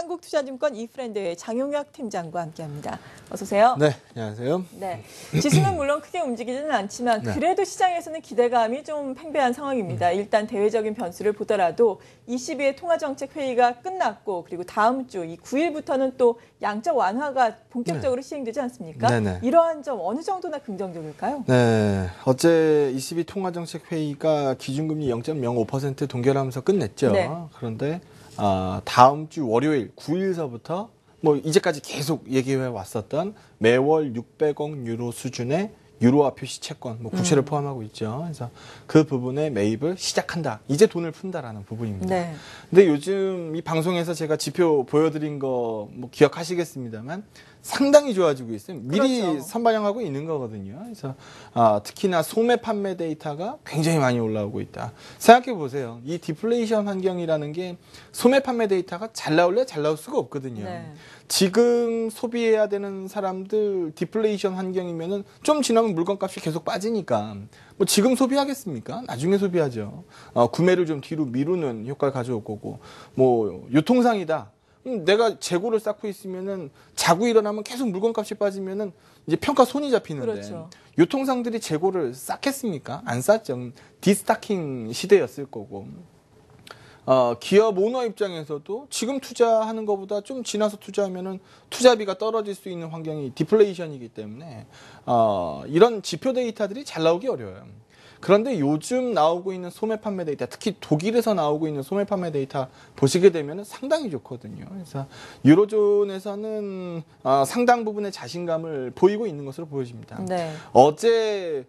한국투자증권 이프렌드의 장용혁 팀장과 함께합니다. 어서 오세요. 네, 안녕하세요. 네, 지수는 물론 크게 움직이지는 않지만 그래도 시장에서는 기대감이 좀 팽배한 상황입니다. 일단 대외적인 변수를 보더라도 22회 통화정책회의가 끝났고 그리고 다음 주 이 9일부터는 또 양적 완화가 본격적으로 시행되지 않습니까? 네네. 이러한 점 어느 정도나 긍정적일까요? 네, 어제 22 통화정책회의가 기준금리 0.05% 동결하면서 끝냈죠. 네. 그런데 다음 주 월요일 9일서부터 뭐 이제까지 계속 얘기해 왔었던 매월 600억 유로 수준의 유로화 표시 채권, 뭐 국채를 포함하고 있죠. 그래서 그 부분의 매입을 시작한다. 이제 돈을 푼다라는 부분입니다. 네. 근데 요즘 이 방송에서 제가 지표 보여드린 거 뭐 기억하시겠습니다만 상당히 좋아지고 있어요. 미리 그렇죠. 선반영하고 있는 거거든요. 그래서 특히나 소매 판매 데이터가 굉장히 많이 올라오고 있다. 생각해 보세요. 이 디플레이션 환경이라는 게 소매 판매 데이터가 잘 나올래 잘 나올 수가 없거든요. 네. 지금 소비해야 되는 사람들 디플레이션 환경이면은 좀 지나면 물건값이 계속 빠지니까 뭐 지금 소비하겠습니까? 나중에 소비하죠. 구매를 좀 뒤로 미루는 효과를 가져올 거고 뭐 유통상이다. 내가 재고를 쌓고 있으면은 자고 일어나면 계속 물건값이 빠지면은 이제 평가 손이 잡히는데 그렇죠. 유통상들이 재고를 쌓겠습니까? 안 쌓죠. 디스타킹 시대였을 거고. 기업 오너 입장에서도 지금 투자하는 것보다 좀 지나서 투자하면은 투자비가 떨어질 수 있는 환경이 디플레이션이기 때문에 이런 지표 데이터들이 잘 나오기 어려워요. 그런데 요즘 나오고 있는 소매 판매 데이터, 특히 독일에서 나오고 있는 소매 판매 데이터 보시게 되면 상당히 좋거든요. 그래서 유로존에서는 상당 부분의 자신감을 보이고 있는 것으로 보여집니다. 네. 어제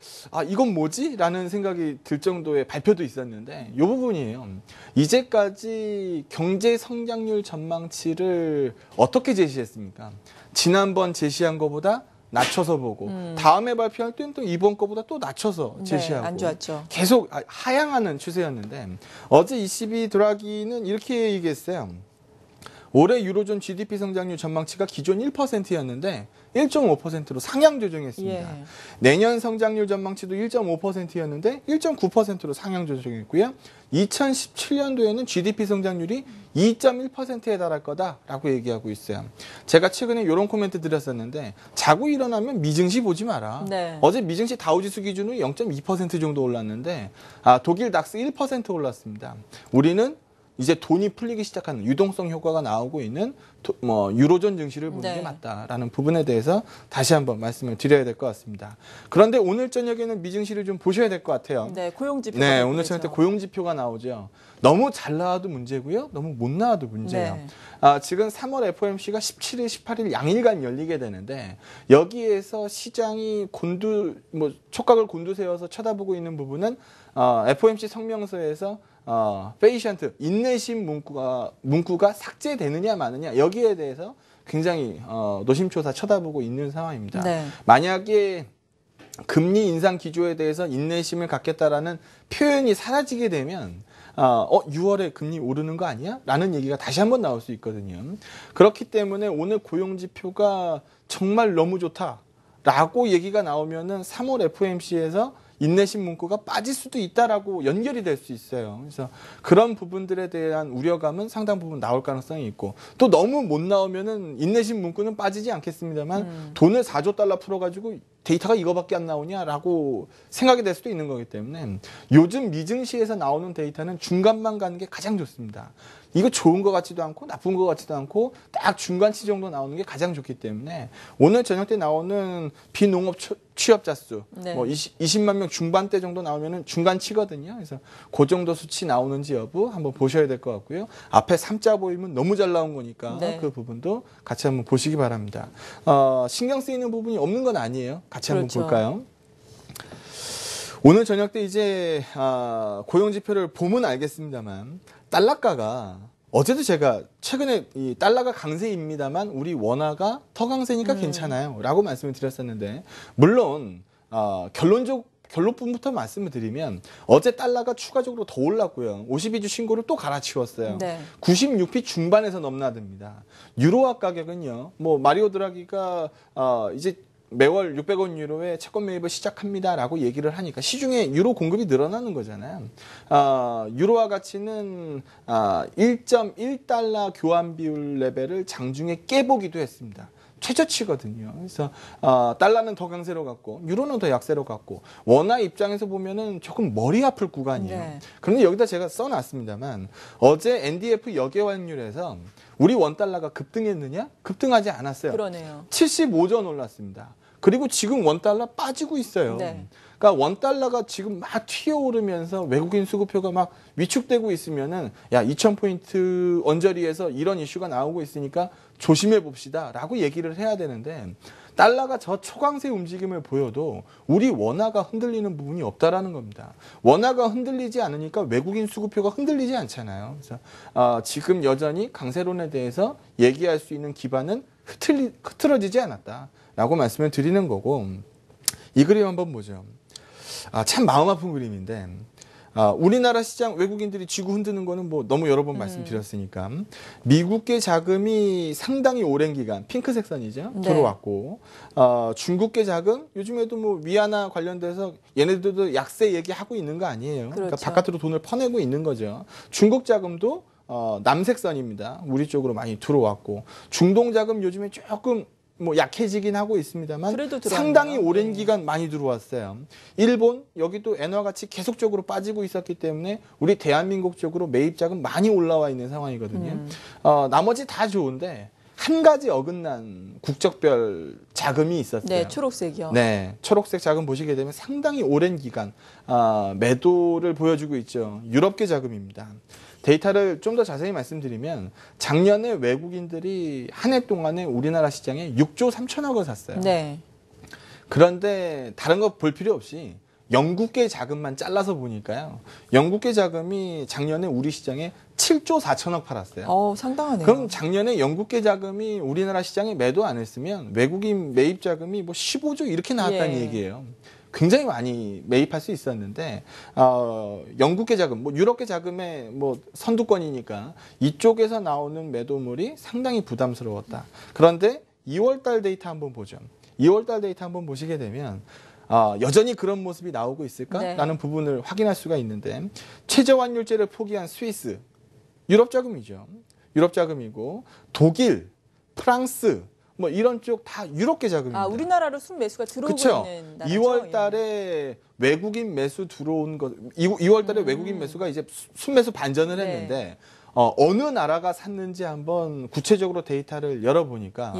이건 뭐지? 라는 생각이 들 정도의 발표도 있었는데 이 부분이에요. 이제까지 경제 성장률 전망치를 어떻게 제시했습니까? 지난번 제시한 것보다 낮춰서 보고 다음에 발표할 때는 또 이번 거보다 또 낮춰서 제시하고 안 좋았죠. 계속 하향하는 추세였는데 어제 ECB 드라기는 이렇게 얘기했어요. 올해 유로존 GDP 성장률 전망치가 기존 1%였는데 1.5%로 상향 조정했습니다. 예. 내년 성장률 전망치도 1.5%였는데 1.9%로 상향 조정했고요. 2017년도에는 GDP 성장률이 2.1%에 달할 거다라고 얘기하고 있어요. 제가 최근에 이런 코멘트 드렸었는데 자고 일어나면 미증시 보지 마라. 네. 어제 미증시 다우지수 기준으로 0.2% 정도 올랐는데 독일 닥스 1% 올랐습니다. 우리는 이제 돈이 풀리기 시작하는 유동성 효과가 나오고 있는 유로존 증시를 보는 게 맞다라는 부분에 대해서 다시 한번 말씀을 드려야 될 것 같습니다. 그런데 오늘 저녁에는 미증시를 좀 보셔야 될 것 같아요. 네, 고용지표. 네, 오늘 저녁 때 고용지표가 나오죠. 너무 잘 나와도 문제고요. 너무 못 나와도 문제예요. 네. 지금 3월 FOMC가 17일, 18일 양일간 열리게 되는데 여기에서 시장이 촉각을 곤두세워서 쳐다보고 있는 부분은 FOMC 성명서에서 페이션트 인내심 문구가 삭제되느냐 마느냐 여기에 대해서 굉장히 노심초사 쳐다보고 있는 상황입니다. 네. 만약에 금리 인상 기조에 대해서 인내심을 갖겠다라는 표현이 사라지게 되면 6월에 금리 오르는 거 아니야? 라는 얘기가 다시 한번 나올 수 있거든요. 그렇기 때문에 오늘 고용지표가 정말 너무 좋다라고 얘기가 나오면은 3월 FOMC에서 인내심 문구가 빠질 수도 있다라고 연결이 될 수 있어요. 그래서 그런 부분들에 대한 우려감은 상당 부분 나올 가능성이 있고 또 너무 못 나오면은 인내심 문구는 빠지지 않겠습니다만 돈을 4조 달러 풀어가지고 데이터가 이거밖에 안 나오냐라고 생각이 될 수도 있는 거기 때문에 요즘 미증시에서 나오는 데이터는 중간만 가는 게 가장 좋습니다. 이거 좋은 것 같지도 않고 나쁜 것 같지도 않고 딱 중간치 정도 나오는 게 가장 좋기 때문에 오늘 저녁 때 나오는 비농업 취업자 수 20만 명 중반대 정도 나오면은 중간치거든요. 그래서 그 정도 수치 나오는지 여부 한번 보셔야 될 것 같고요. 앞에 3자 보이면 너무 잘 나온 거니까 그 부분도 같이 한번 보시기 바랍니다. 신경 쓰이는 부분이 없는 건 아니에요. 같이 한번 볼까요? 오늘 저녁 때 이제 고용지표를 보면 알겠습니다만 달러가가 어제도 제가 최근에 이 달러가 강세입니다만 우리 원화가 더 강세니까 괜찮아요 라고 말씀을 드렸었는데 물론 결론부터 말씀을 드리면 어제 달러가 추가적으로 더 올랐고요. 52주 신고를 또 갈아치웠어요. 네. 96피 중반에서 넘나듭니다. 유로화 가격은요. 마리오 드라기가 이제 매월 600원 유로에 채권 매입을 시작합니다라고 얘기를 하니까 시중에 유로 공급이 늘어나는 거잖아요. 유로화 가치는 1.1달러 교환 비율 레벨을 장중에 깨보기도 했습니다. 최저치거든요. 그래서 달러는 더 강세로 갔고 유로는 더 약세로 갔고 원화 입장에서 보면은 조금 머리 아플 구간이에요. 네. 그런데 여기다 제가 써놨습니다만 어제 NDF 역외환율에서 우리 원달러가 급등했느냐? 급등하지 않았어요. 그러네요. 75전 올랐습니다. 그리고 지금 원달러 빠지고 있어요. 네. 그러니까 원달러가 지금 막 튀어오르면서 외국인 수급표가 막 위축되고 있으면은 야 2000포인트 언저리에서 이런 이슈가 나오고 있으니까 조심해 봅시다 라고 얘기를 해야 되는데 달러가 저 초강세 움직임을 보여도 우리 원화가 흔들리는 부분이 없다라는 겁니다. 원화가 흔들리지 않으니까 외국인 수급표가 흔들리지 않잖아요. 그래서 지금 여전히 강세론에 대해서 얘기할 수 있는 기반은 흐트러지지 않았다라고 말씀을 드리는 거고 이 그림 한번 보죠. 참 마음 아픈 그림인데 우리나라 시장 외국인들이 쥐고 흔드는 거는 뭐 너무 여러 번 말씀드렸으니까 미국계 자금이 상당히 오랜 기간 핑크색 선이죠. 네. 들어왔고 중국계 자금 요즘에도 뭐 위안화 관련돼서 얘네들도 약세 얘기하고 있는 거 아니에요. 그렇죠. 그러니까 바깥으로 돈을 퍼내고 있는 거죠. 중국 자금도 남색선입니다. 우리 쪽으로 많이 들어왔고 중동 자금 요즘에 조금 뭐 약해지긴 하고 있습니다만 상당히 오랜 기간 많이 들어왔어요. 일본 여기도 엔화 가치 계속적으로 빠지고 있었기 때문에 우리 대한민국 쪽으로 매입 자금 많이 올라와 있는 상황이거든요. 나머지 다 좋은데 한 가지 어긋난 국적별 자금이 있었어요. 네, 초록색이요. 네, 초록색 자금 보시게 되면 상당히 오랜 기간 매도를 보여주고 있죠. 유럽계 자금입니다. 데이터를 좀 더 자세히 말씀드리면 작년에 외국인들이 한 해 동안에 우리나라 시장에 6조 3천억을 샀어요. 네. 그런데 다른 거 볼 필요 없이 영국계 자금만 잘라서 보니까요. 영국계 자금이 작년에 우리 시장에 7조 4천억 팔았어요. 상당하네요. 그럼 작년에 영국계 자금이 우리나라 시장에 매도 안 했으면 외국인 매입 자금이 뭐 15조 이렇게 나왔다는 얘기예요. 굉장히 많이 매입할 수 있었는데 영국계 자금, 뭐 유럽계 자금의 뭐 선두권이니까 이쪽에서 나오는 매도물이 상당히 부담스러웠다. 그런데 2월달 데이터 한번 보죠. 2월달 데이터 한번 보시게 되면 여전히 그런 모습이 나오고 있을까라는 부분을 확인할 수가 있는데 최저환율제를 포기한 스위스, 유럽 자금이죠. 유럽 자금이고 독일, 프랑스 뭐 이런 쪽 다 유럽계 자금입니다. 우리나라로 순매수가 들어오고 그쵸? 있는 나라죠. 2월 달에 외국인 매수 들어온 것 2월 달에 외국인 매수가 이제 순매수 반전을 했는데 어느 나라가 샀는지 한번 구체적으로 데이터를 열어보니까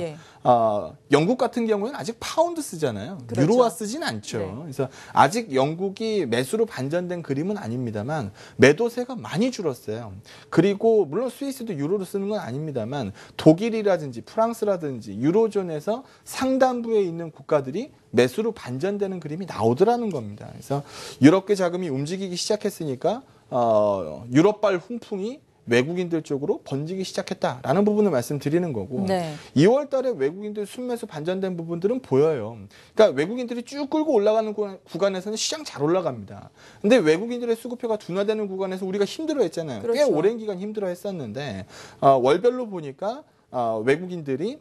영국 같은 경우에는 아직 파운드 쓰잖아요. 그렇죠. 유로화 쓰진 않죠. 네. 그래서 아직 영국이 매수로 반전된 그림은 아닙니다만 매도세가 많이 줄었어요. 그리고 물론 스위스도 유로로 쓰는 건 아닙니다만 독일이라든지 프랑스라든지 유로존에서 상단부에 있는 국가들이 매수로 반전되는 그림이 나오더라는 겁니다. 그래서 유럽계 자금이 움직이기 시작했으니까 유럽발 훈풍이 외국인들 쪽으로 번지기 시작했다라는 부분을 말씀드리는 거고 2월 달에 외국인들 순매수 반전된 부분들은 보여요. 그러니까 외국인들이 쭉 끌고 올라가는 구간에서는 시장 잘 올라갑니다. 근데 외국인들의 수급표가 둔화되는 구간에서 우리가 힘들어했잖아요. 그렇죠. 꽤 오랜 기간 힘들어했었는데 월별로 보니까 외국인들이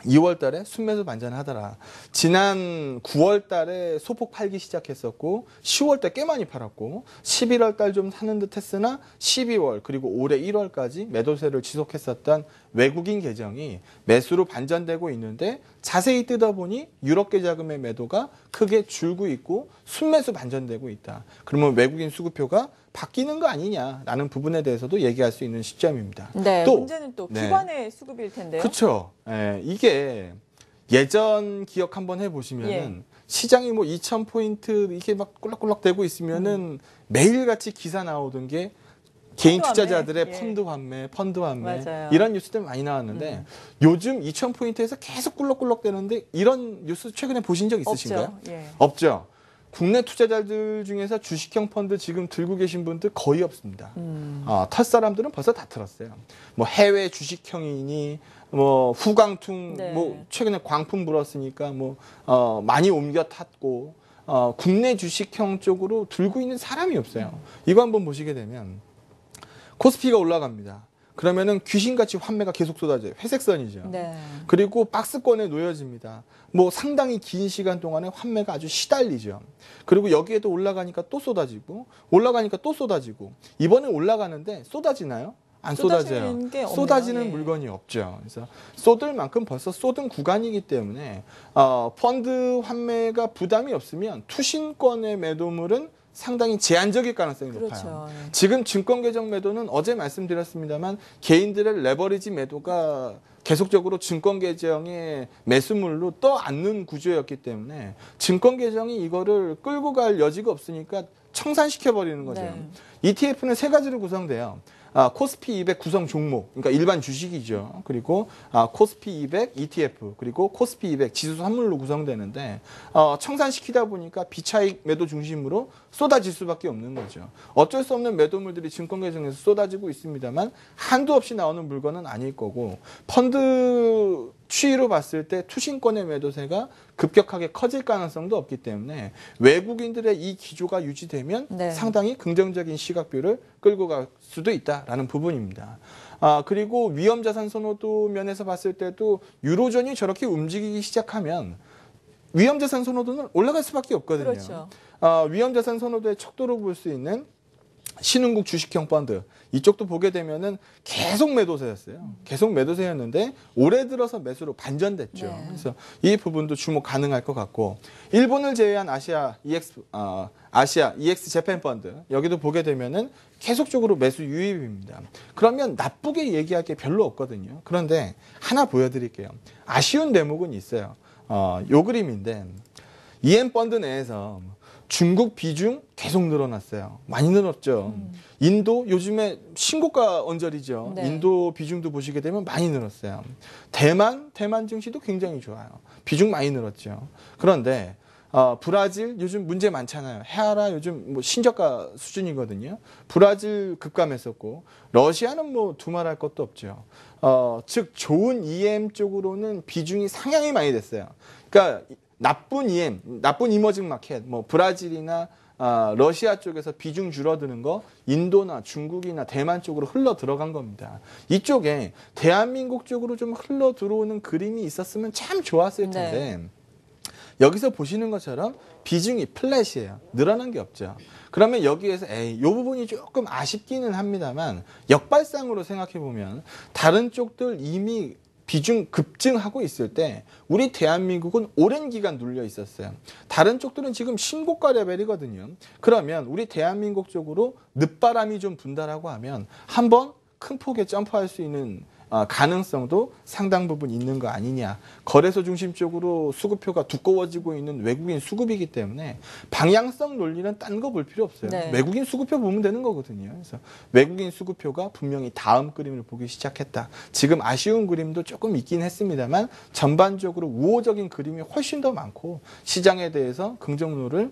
2월 달에 순매수 반전하더라. 지난 9월 달에 소폭 팔기 시작했었고 10월 달 꽤 많이 팔았고 11월 달 좀 사는 듯 했으나 12월 그리고 올해 1월까지 매도세를 지속했었던 외국인 계정이 매수로 반전되고 있는데 자세히 뜯어보니 유럽계 자금의 매도가 크게 줄고 있고 순매수 반전되고 있다. 그러면 외국인 수급표가 바뀌는 거 아니냐라는 부분에 대해서도 얘기할 수 있는 시점입니다. 네, 또 문제는 또 기관의 수급일 텐데요. 그렇죠. 이게 예전 기억 한번 해보시면은 시장이 뭐 2,000포인트 이렇게 막 꿀럭꿀럭 되고 있으면은 매일같이 기사 나오던 게 개인 투자자들의 펀드 환매 맞아요. 이런 뉴스들 많이 나왔는데 요즘 2,000포인트에서 계속 꿀럭꿀럭 되는데 이런 뉴스 최근에 보신 적 있으신가요? 없죠. 국내 투자자들 중에서 주식형 펀드 지금 들고 계신 분들 거의 없습니다. 털 사람들은 벌써 다 틀었어요. 뭐 해외 주식형이니 뭐 후광퉁 뭐 최근에 광풍 불었으니까 뭐 많이 옮겨 탔고 국내 주식형 쪽으로 들고 있는 사람이 없어요. 이거 한번 보시게 되면 코스피가 올라갑니다. 그러면은 귀신같이 환매가 계속 쏟아져요. 회색선이죠. 네. 그리고 박스권에 놓여집니다. 뭐 상당히 긴 시간 동안에 환매가 아주 시달리죠. 그리고 여기에도 올라가니까 또 쏟아지고 올라가니까 또 쏟아지고 이번에 올라가는데 쏟아지나요? 안 쏟아져요. 쏟아지는 게 없네요. 쏟아지는 예. 물건이 없죠. 그래서 쏟을 만큼 벌써 쏟은 구간이기 때문에 펀드 환매가 부담이 없으면 투신권의 매도물은 상당히 제한적일 가능성이 높아요. 그렇죠. 예. 지금 증권 계정 매도는 어제 말씀드렸습니다만 개인들의 레버리지 매도가 계속적으로 증권 계정의 매수물로 떠안는 구조였기 때문에 증권 계정이 이거를 끌고 갈 여지가 없으니까 청산시켜 버리는 거죠. 네. ETF는 세 가지로 구성돼요. 코스피 200 구성 종목, 그러니까 일반 주식이죠. 그리고 코스피 200 ETF, 그리고 코스피 200 지수 선물로 구성되는데 청산시키다 보니까 비차익 매도 중심으로 쏟아질 수밖에 없는 거죠. 어쩔 수 없는 매도물들이 증권 계정에서 쏟아지고 있습니다만 한두 없이 나오는 물건은 아닐 거고 펀드 추이로 봤을 때 투신권의 매도세가 급격하게 커질 가능성도 없기 때문에 외국인들의 이 기조가 유지되면 네. 상당히 긍정적인 시각뷰를 끌고 갈 수도 있다라는 부분입니다. 그리고 위험자산 선호도 면에서 봤을 때도 유로존이 저렇게 움직이기 시작하면 위험자산 선호도는 올라갈 수밖에 없거든요. 그렇죠. 위험자산 선호도의 척도로 볼 수 있는 신흥국 주식형 펀드 이쪽도 보게 되면은 계속 매도세였어요. 계속 매도세였는데 올해 들어서 매수로 반전됐죠. 네. 그래서 이 부분도 주목 가능할 것 같고 일본을 제외한 아시아 EX 재팬 펀드 여기도 보게 되면은 계속적으로 매수 유입입니다. 그러면 나쁘게 얘기할 게 별로 없거든요. 그런데 하나 보여드릴게요. 아쉬운 대목은 있어요. 요 그림인데 EM 펀드 내에서 중국 비중 계속 늘어났어요. 많이 늘었죠. 인도 요즘에 신고가 언저리죠. 네. 인도 비중도 보시게 되면 많이 늘었어요. 대만 증시도 굉장히 좋아요. 비중 많이 늘었죠. 그런데 브라질 요즘 문제 많잖아요. 헤아라 요즘 뭐 신저가 수준이거든요. 브라질 급감했었고 러시아는 뭐 두말할 것도 없죠. 즉 좋은 EM 쪽으로는 비중이 상향이 많이 됐어요. 그러니까 나쁜 EM, 나쁜 이머징 마켓, 뭐 브라질이나 러시아 쪽에서 비중 줄어드는 거 인도나 중국이나 대만 쪽으로 흘러 들어간 겁니다. 이쪽에 대한민국 쪽으로 좀 흘러 들어오는 그림이 있었으면 참 좋았을 텐데 네. 여기서 보시는 것처럼 비중이 플랫이에요. 늘어난 게 없죠. 그러면 여기에서 이 부분이 조금 아쉽기는 합니다만 역발상으로 생각해 보면 다른 쪽들 이미 비중 급증하고 있을 때 우리 대한민국은 오랜 기간 눌려 있었어요. 다른 쪽들은 지금 신고가 레벨이거든요. 그러면 우리 대한민국 쪽으로 늦바람이 좀 분다라고 하면 한번 큰 폭에 점프할 수 있는 가능성도 상당 부분 있는 거 아니냐. 거래소 중심적으로 수급표가 두꺼워지고 있는 외국인 수급이기 때문에 방향성 논리는 딴 거 볼 필요 없어요. 네. 외국인 수급표 보면 되는 거거든요. 그래서 외국인 수급표가 분명히 다음 그림을 보기 시작했다. 지금 아쉬운 그림도 조금 있긴 했습니다만 전반적으로 우호적인 그림이 훨씬 더 많고 시장에 대해서 긍정론을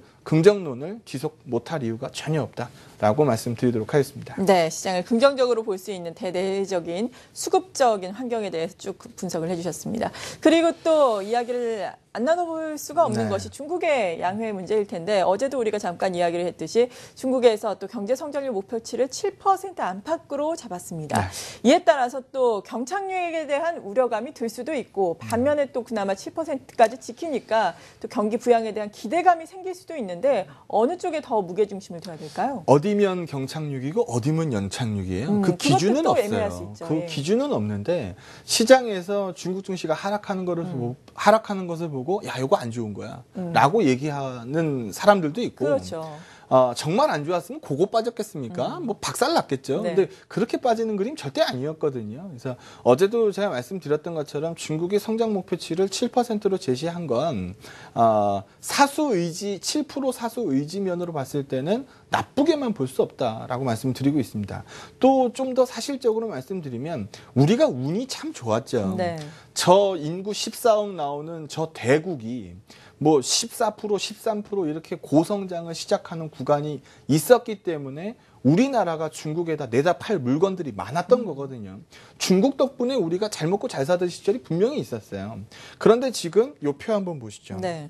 지속 못할 이유가 전혀 없다라고 말씀드리도록 하겠습니다. 네, 시장을 긍정적으로 볼 수 있는 대대적인 수급적인 환경에 대해서 쭉 분석을 해주셨습니다. 그리고 또 이야기를 안 나눠볼 수가 없는 네. 것이 중국의 양회 문제일 텐데 어제도 우리가 잠깐 이야기를 했듯이 중국에서 또 경제 성장률 목표치를 7% 안팎으로 잡았습니다. 네. 이에 따라서 또 경착륙에 대한 우려감이 들 수도 있고 반면에 또 그나마 7%까지 지키니까 또 경기 부양에 대한 기대감이 생길 수도 있는데 어느 쪽에 더 무게중심을 둬야 될까요? 어디면 경착륙이고 어디면 연착륙이에요. 그 기준은 그것도 또 애매할 수 없어요. 있죠. 그 예. 기준은 없는데 시장에서 중국 증시가 하락하는 것을 보고 야 이거 안 좋은 거야라고 얘기하는 사람들도 있고 그렇죠. 정말 안 좋았으면 고고 빠졌겠습니까? 뭐 박살 났겠죠. 네. 근데 그렇게 빠지는 그림 절대 아니었거든요. 그래서 어제도 제가 말씀드렸던 것처럼 중국이 성장 목표치를 7%로 제시한 건 사수 의지 7% 사수 의지면으로 봤을 때는 나쁘게만 볼 수 없다라고 말씀드리고 있습니다. 또 좀 더 사실적으로 말씀드리면 우리가 운이 참 좋았죠. 네. 저 인구 14억 나오는 저 대국이 뭐 14%, 13% 이렇게 고성장을 시작하는 구간이 있었기 때문에 우리나라가 중국에다 내다 팔 물건들이 많았던 거거든요. 중국 덕분에 우리가 잘 먹고 잘 사던 시절이 분명히 있었어요. 그런데 지금 요 표 한번 보시죠. 네.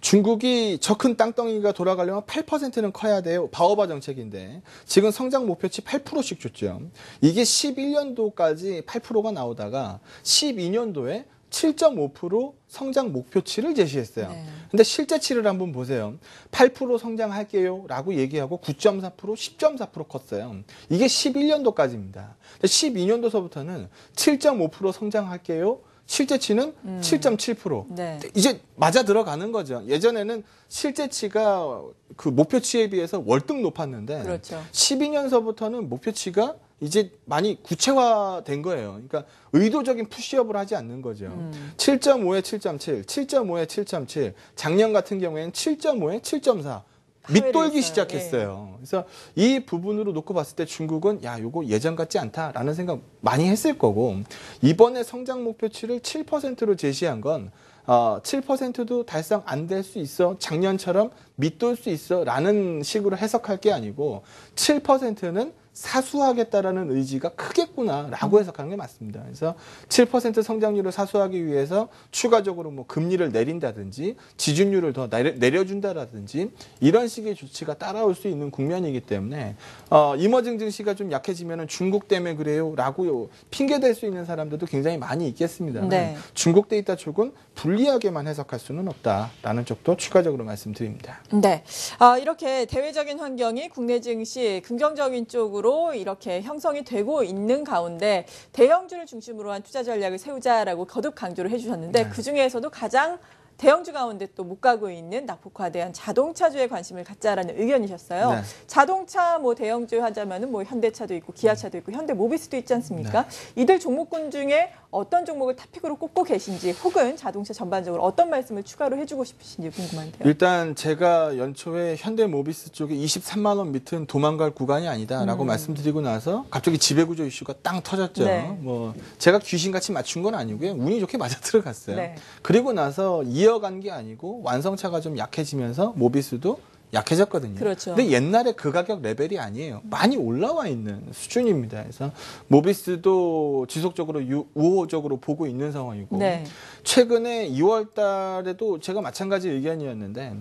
중국이 저 큰 땅덩이가 돌아가려면 8%는 커야 돼요. 바오바 정책인데 지금 성장 목표치 8%씩 줬죠. 이게 11년도까지 8%가 나오다가 12년도에 7.5% 성장 목표치를 제시했어요. 네. 근데 실제치를 한번 보세요. 8% 성장할게요 라고 얘기하고 9.4%, 10.4% 컸어요. 이게 11년도까지입니다. 12년도서부터는 7.5% 성장할게요. 실제치는 7.7%. 네. 이제 맞아 들어가는 거죠. 예전에는 실제치가 그 목표치에 비해서 월등 높았는데 그렇죠. 12년서부터는 목표치가 이제 많이 구체화된 거예요. 그러니까 의도적인 푸시업을 하지 않는 거죠. 7.5에 7.7, 7.5에 7.7, 작년 같은 경우에는 7.5에 7.4. 밑돌기 시작했어요. 그래서 이 부분으로 놓고 봤을 때 중국은 야, 요거 예전 같지 않다라는 생각 많이 했을 거고 이번에 성장 목표치를 7%로 제시한 건 7%도 달성 안 될 수 있어. 작년처럼 밑돌 수 있어. 라는 식으로 해석할 게 아니고 7%는 사수하겠다라는 의지가 크겠구나라고 해석하는 게 맞습니다. 그래서 7% 성장률을 사수하기 위해서 추가적으로 뭐 금리를 내린다든지 지준율을 더 내려준다라든지 이런 식의 조치가 따라올 수 있는 국면이기 때문에 이머징 증시가 좀 약해지면 중국 때문에 그래요라고 핑계댈 수 있는 사람들도 굉장히 많이 있겠습니다만 네. 중국 데이터 쪽은 불리하게만 해석할 수는 없다라는 쪽도 추가적으로 말씀드립니다. 네. 이렇게 대외적인 환경이 국내 증시 긍정적인 쪽으로 이렇게 형성이 되고 있는 가운데 대형주를 중심으로 한 투자 전략을 세우자라고 거듭 강조를 해주셨는데 네. 그중에서도 가장 대형주 가운데 또 못 가고 있는 낙폭화대한 자동차주에 관심을 갖자라는 의견이셨어요. 네. 자동차 뭐 대형주 하자면은 뭐 현대차도 있고 기아차도 있고 현대모비스도 있지 않습니까? 이들 종목군 중에 어떤 종목을 탑픽으로 꼽고 계신지 혹은 자동차 전반적으로 어떤 말씀을 추가로 해주고 싶으신지 궁금한데요. 일단 제가 연초에 현대모비스 쪽에 23만 원 밑은 도망갈 구간이 아니다라고 말씀드리고 나서 갑자기 지배구조 이슈가 땅 터졌죠. 네. 뭐 제가 귀신같이 맞춘 건 아니고요. 운이 좋게 맞아 들어갔어요. 네. 그리고 나서 이어간 게 아니고 완성차가 좀 약해지면서 모비스도 약해졌거든요. 그렇죠. 근데 옛날에 그 가격 레벨이 아니에요. 많이 올라와 있는 수준입니다. 그래서 모비스도 지속적으로 우호적으로 보고 있는 상황이고 네. 최근에 2월 달에도 제가 마찬가지 의견이었는데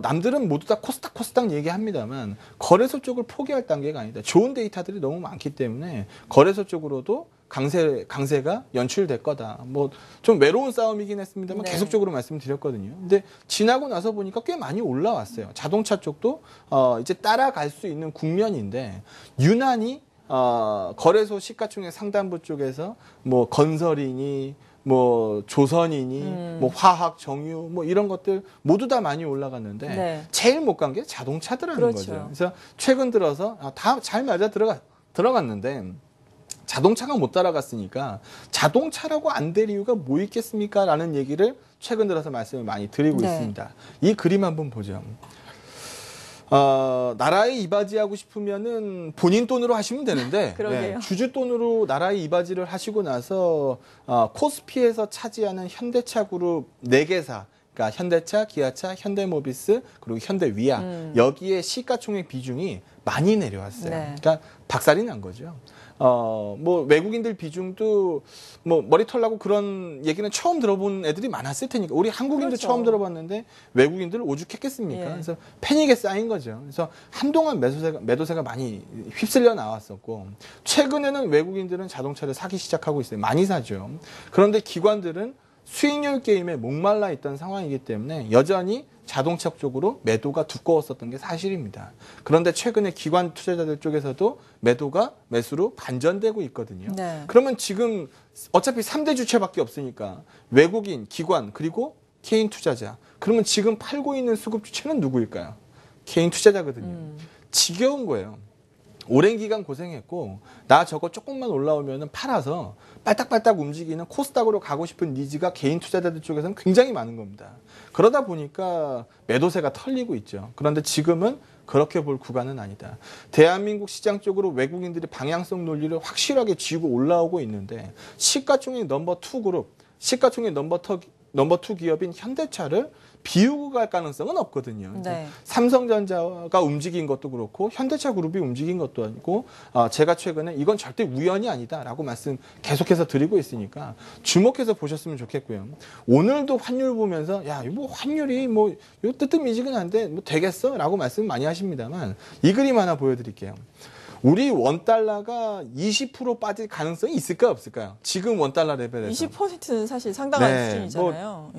남들은 모두 다 코스닥 얘기합니다만 거래소 쪽을 포기할 단계가 아니다. 좋은 데이터들이 너무 많기 때문에 거래소 쪽으로도 강세가 연출될 거다. 뭐 좀 외로운 싸움이긴 했습니다만 네. 계속적으로 말씀드렸거든요. 근데 지나고 나서 보니까 꽤 많이 올라왔어요. 자동차 쪽도 이제 따라갈 수 있는 국면인데 유난히 거래소 시가총액 상단부 쪽에서 뭐 건설이니 뭐 조선이니 뭐 화학 정유 뭐 이런 것들 모두 다 많이 올라갔는데 네. 제일 못 간 게 자동차더라는 그렇죠. 거죠. 그래서 최근 들어서 다 잘 맞아 들어갔는데 자동차가 못 따라갔으니까 자동차라고 안 될 이유가 뭐 있겠습니까? 라는 얘기를 최근 들어서 말씀을 많이 드리고 네. 있습니다. 이 그림 한번 보죠. 나라에 이바지하고 싶으면은 본인 돈으로 하시면 되는데 그러게요. 주주 돈으로 나라에 이바지를 하시고 나서 코스피에서 차지하는 현대차 그룹 4개사 그러니까 현대차, 기아차, 현대모비스 그리고 현대위아 여기에 시가총액 비중이 많이 내려왔어요. 네. 그러니까 박살이 난 거죠. 뭐 외국인들 비중도 뭐 머리털 나고 그런 얘기는 처음 들어본 애들이 많았을 테니까 우리 한국인도 그렇죠. 처음 들어봤는데 외국인들 오죽했겠습니까? 예. 그래서 패닉에 쌓인 거죠. 그래서 한동안 매도세가 많이 휩쓸려 나왔었고 최근에는 외국인들은 자동차를 사기 시작하고 있어요. 많이 사죠. 그런데 기관들은 수익률 게임에 목말라 있던 상황이기 때문에 여전히 자동차 쪽으로 매도가 두꺼웠었던 게 사실입니다. 그런데 최근에 기관 투자자들 쪽에서도 매도가 매수로 반전되고 있거든요. 네. 그러면 지금 어차피 3대 주체밖에 없으니까 외국인, 기관, 그리고 개인 투자자. 그러면 지금 팔고 있는 수급 주체는 누구일까요? 개인 투자자거든요. 지겨운 거예요. 오랜 기간 고생했고 나 저거 조금만 올라오면 팔아서 빨딱빨딱 움직이는 코스닥으로 가고 싶은 니즈가 개인 투자자들 쪽에서는 굉장히 많은 겁니다. 그러다 보니까 매도세가 털리고 있죠. 그런데 지금은 그렇게 볼 구간은 아니다. 대한민국 시장 쪽으로 외국인들이 방향성 논리를 확실하게 쥐고 올라오고 있는데 시가총액 넘버 2 그룹, 시가총액 넘버 2 기업인 현대차를 비우고 갈 가능성은 없거든요. 네. 삼성전자가 움직인 것도 그렇고 현대차 그룹이 움직인 것도 아니고 제가 최근에 이건 절대 우연이 아니다라고 말씀 계속해서 드리고 있으니까 주목해서 보셨으면 좋겠고요. 오늘도 환율 보면서 야, 뭐 환율이 뭐 이거 뜨뜻미지근한데 뭐 되겠어라고 말씀 많이 하십니다만 이 그림 하나 보여드릴게요. 우리 원달러가 20% 빠질 가능성이 있을까요, 없을까요? 지금 원달러 레벨에서 20%는 사실 상당한 네, 수준이잖아요.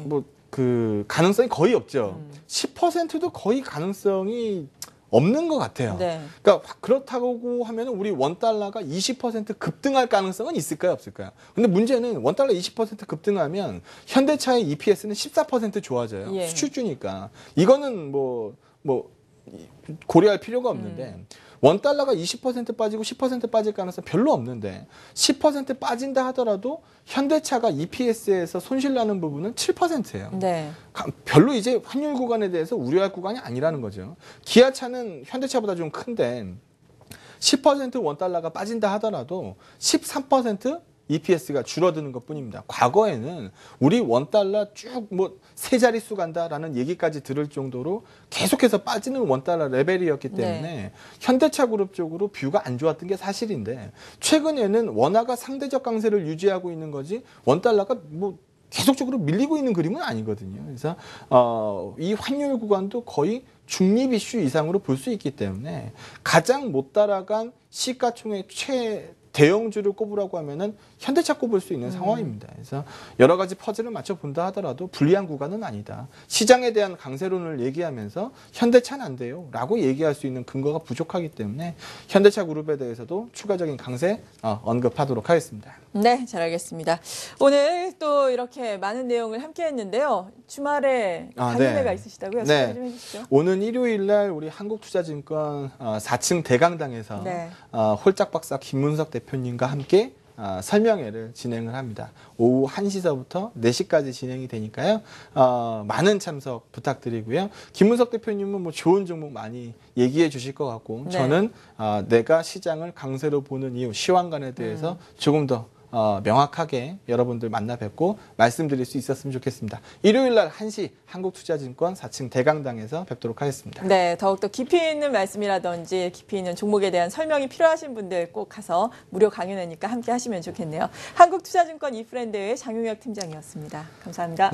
그 가능성이 거의 없죠. 10%도 거의 가능성이 없는 것 같아요. 네. 그러니까 그렇다고 하면 우리 원달러가 20% 급등할 가능성은 있을까요, 없을까요? 근데 문제는 원달러 20% 급등하면 현대차의 EPS는 14% 좋아져요. 예. 수출주니까. 이거는 뭐 고려할 필요가 없는데 원달러가 20% 빠지고 10% 빠질 가능성 별로 없는데 10% 빠진다 하더라도 현대차가 EPS에서 손실나는 부분은 7%예요. 네. 별로 이제 환율 구간에 대해서 우려할 구간이 아니라는 거죠. 기아차는 현대차보다 좀 큰데 10% 원달러가 빠진다 하더라도 13% EPS가 줄어드는 것뿐입니다. 과거에는 우리 원달러 쭉 뭐 세 자릿수 간다라는 얘기까지 들을 정도로 계속해서 빠지는 원달러 레벨이었기 때문에 네. 현대차 그룹 쪽으로 뷰가 안 좋았던 게 사실인데 최근에는 원화가 상대적 강세를 유지하고 있는 거지 원달러가 뭐 계속적으로 밀리고 있는 그림은 아니거든요. 그래서 이 환율 구간도 거의 중립 이슈 이상으로 볼 수 있기 때문에 가장 못 따라간 시가총액 대형주를 꼽으라고 하면은 현대차 꼽을 수 있는 상황입니다. 그래서 여러 가지 퍼즐을 맞춰 본다 하더라도 불리한 구간은 아니다. 시장에 대한 강세론을 얘기하면서 현대차는 안 돼요 라고 얘기할 수 있는 근거가 부족하기 때문에 현대차 그룹에 대해서도 추가적인 강세 언급하도록 하겠습니다. 네, 잘 알겠습니다. 오늘 또 이렇게 많은 내용을 함께 했는데요. 주말에 강연회가 네. 있으시다고요? 네. 소개 좀 해주시죠. 오는 일요일 날 우리 한국투자증권 4층 대강당에서 네. 홀짝 박사 김문석 대표님과 함께 설명회를 진행을 합니다. 오후 1시서부터 4시까지 진행이 되니까요. 많은 참석 부탁드리고요. 김문석 대표님은 뭐 좋은 종목 많이 얘기해 주실 것 같고 네. 저는 내가 시장을 강세로 보는 이유, 시황관에 대해서 조금 더 명확하게 여러분들 만나 뵙고 말씀드릴 수 있었으면 좋겠습니다. 일요일 날 1시 한국투자증권 4층 대강당에서 뵙도록 하겠습니다. 네, 더욱더 깊이 있는 말씀이라든지 깊이 있는 종목에 대한 설명이 필요하신 분들 꼭 가서 무료 강연회니까 함께 하시면 좋겠네요. 한국투자증권 이프랜드의 장용혁 팀장이었습니다. 감사합니다.